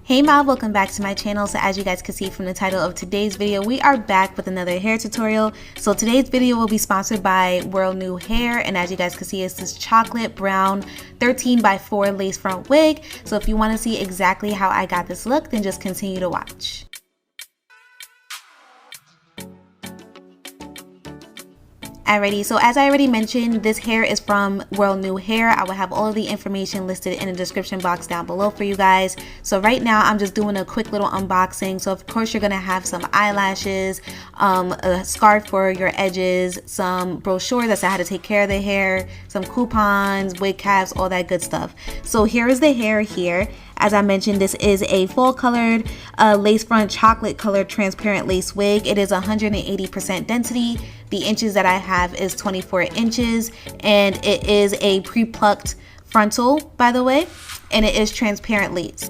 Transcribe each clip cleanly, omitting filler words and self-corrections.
Hey Mob, welcome back to my channel. So as you guys can see from the title of today's video, we are back with another hair tutorial. So today's video will be sponsored by WorldNewHair, and as you guys can see, it's this chocolate brown 13x4 lace front wig. So if you want to see exactly how I got this look, then just continue to watch. Alrighty, so as I already mentioned, this hair is from WorldNewHair. I will have all of the information listed in the description box down below for you guys. So right now I'm just doing a quick little unboxing. So of course you're gonna have some eyelashes, a scarf for your edges, some brochure that's how to take care of the hair, some coupons, wig caps, all that good stuff. So here is the hair here. As I mentioned, this is a full colored lace front chocolate colored transparent lace wig. It is 180% density. The inches that I have is 24 inches, and it is a pre-plucked frontal, by the way, and it is transparent lace.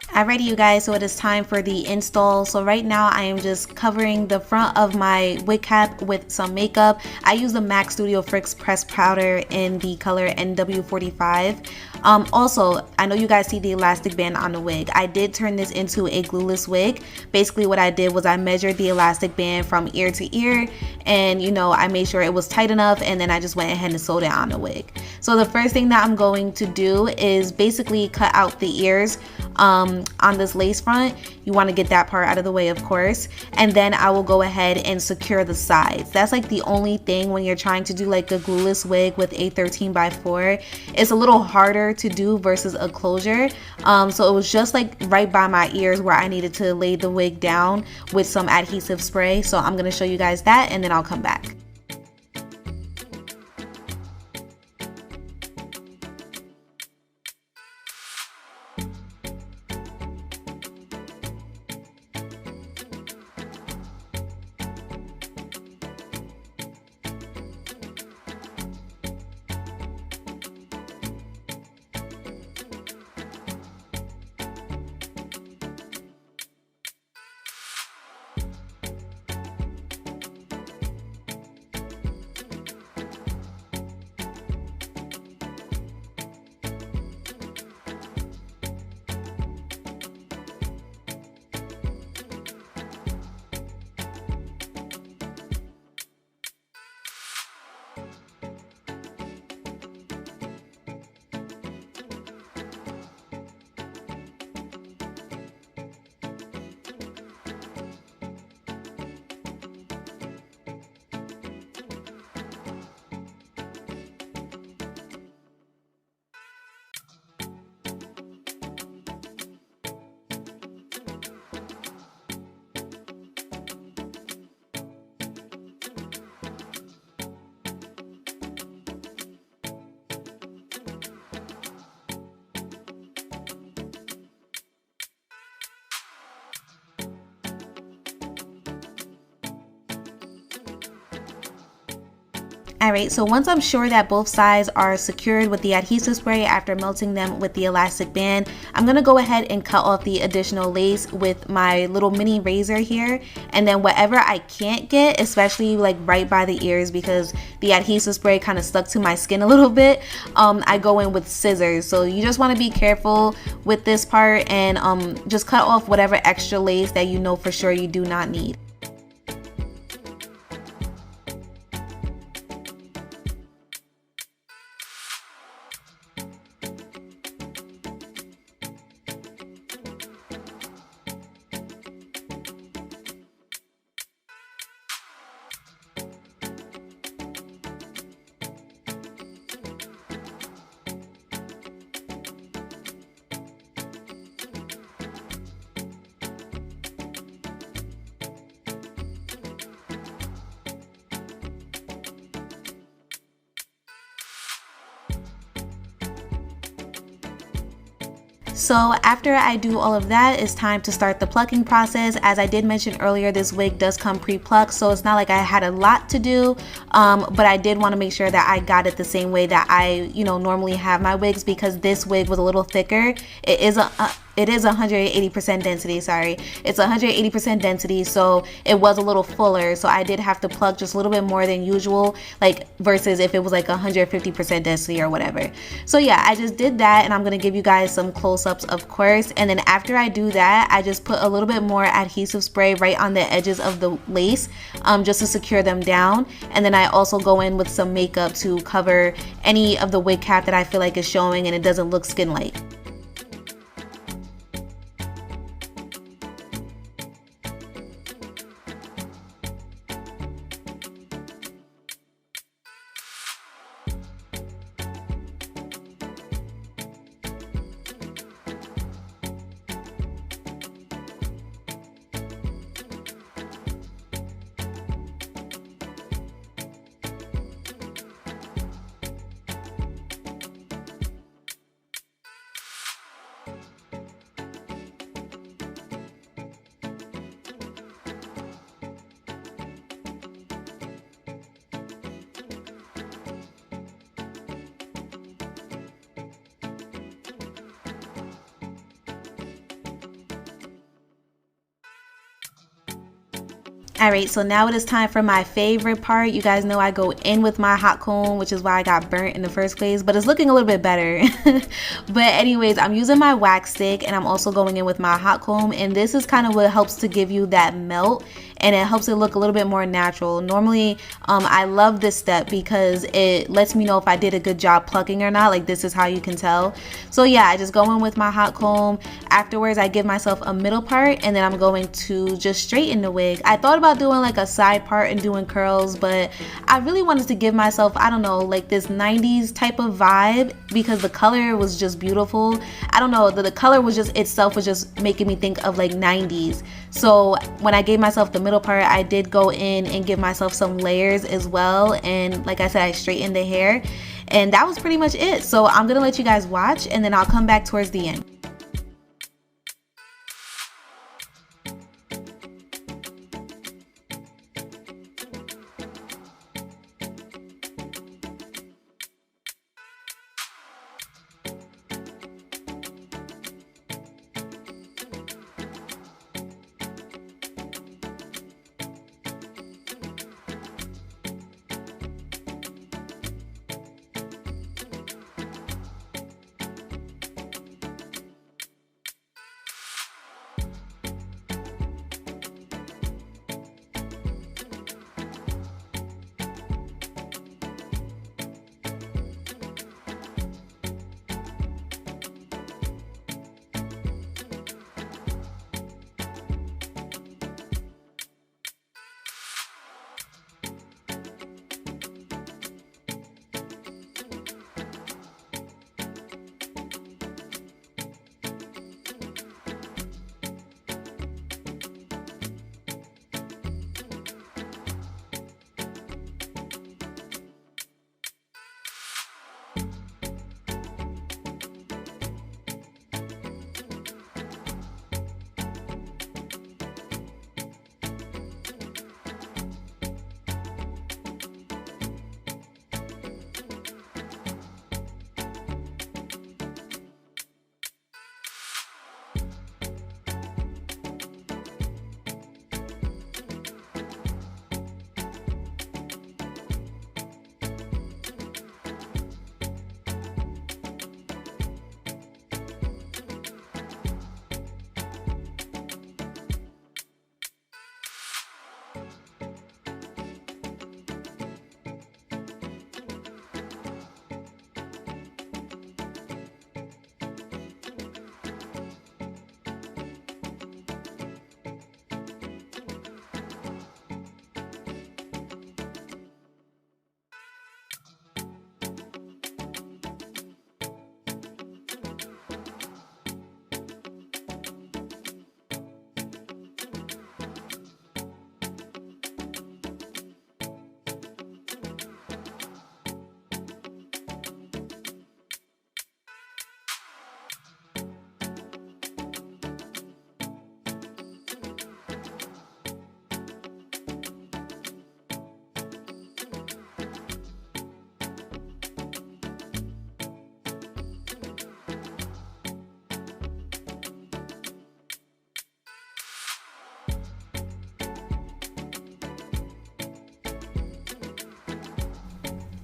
Alrighty you guys, so it is time for the install. So right now I am just covering the front of my wig cap with some makeup. I use the MAC Studio Fix pressed powder in the color NW45. Also, I know you guys see the elastic band on the wig. I did turn this into a glueless wig. Basically what I did was I measured the elastic band from ear to ear, and you know, I made sure it was tight enough, and then I just went ahead and sewed it on the wig. So the first thing that I'm going to do is basically cut out the ears on this lace front. You want to get that part out of the way, of course, and then I will go ahead and secure the sides. That's like the only thing when you're trying to do like a glueless wig with a 13x4. It's a little harder to do versus a closure. So it was just like right by my ears where I needed to lay the wig down with some adhesive spray. So I'm going to show you guys that, and then I'll come back. Alright, so once I'm sure that both sides are secured with the adhesive spray after melting them with the elastic band, I'm going to go ahead and cut off the additional lace with my little mini razor here. And then whatever I can't get, especially like right by the ears because the adhesive spray kind of stuck to my skin a little bit, I go in with scissors. So you just want to be careful with this part and just cut off whatever extra lace that you know for sure you do not need. So after I do all of that, it's time to start the plucking process. As I did mention earlier, this wig does come pre-plucked, so it's not like I had a lot to do, but I did want to make sure that I got it the same way that I normally have my wigs, because this wig was a little thicker. It is it is 180% density, sorry. It's 180% density, so it was a little fuller, so I did have to pluck just a little bit more than usual, like versus if it was like 150% density or whatever. So yeah, I just did that, and I'm gonna give you guys some close-ups, of course. And then after I do that, I just put a little bit more adhesive spray right on the edges of the lace, just to secure them down. And then I also go in with some makeup to cover any of the wig cap that I feel like is showing and it doesn't look skin light. Alright, so now it is time for my favorite part. You guys know I go in with my hot comb, which is why I got burnt in the first place, but it's looking a little bit better. But anyways, I'm using my wax stick and I'm also going in with my hot comb, and this is kind of what helps to give you that melt, and it helps it look a little bit more natural. Normally, I love this step because it lets me know if I did a good job plucking or not. Like, this is how you can tell. So yeah, I just go in with my hot comb. Afterwards, I give myself a middle part, and then I'm going to just straighten the wig. I thought about doing like a side part and doing curls, but I really wanted to give myself, I don't know, like this 90s type of vibe because the color was just beautiful. I don't know, the color was just itself was just making me think of like 90s. So when I gave myself the middle part, I did go in and give myself some layers as well, and like I said, I straightened the hair, and that was pretty much it. So I'm gonna let you guys watch, and then I'll come back towards the end.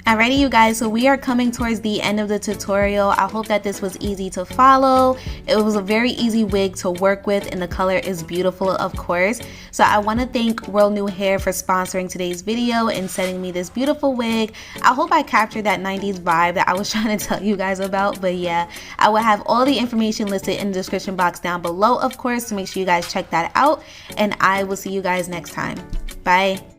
Alrighty you guys, so we are coming towards the end of the tutorial. I hope that this was easy to follow. It was a very easy wig to work with and the color is beautiful, of course. So I want to thank WorldNewHair for sponsoring today's video and sending me this beautiful wig. I hope I captured that 90s vibe that I was trying to tell you guys about, but yeah, I will have all the information listed in the description box down below, of course, to make sure you guys check that out, and I will see you guys next time. Bye.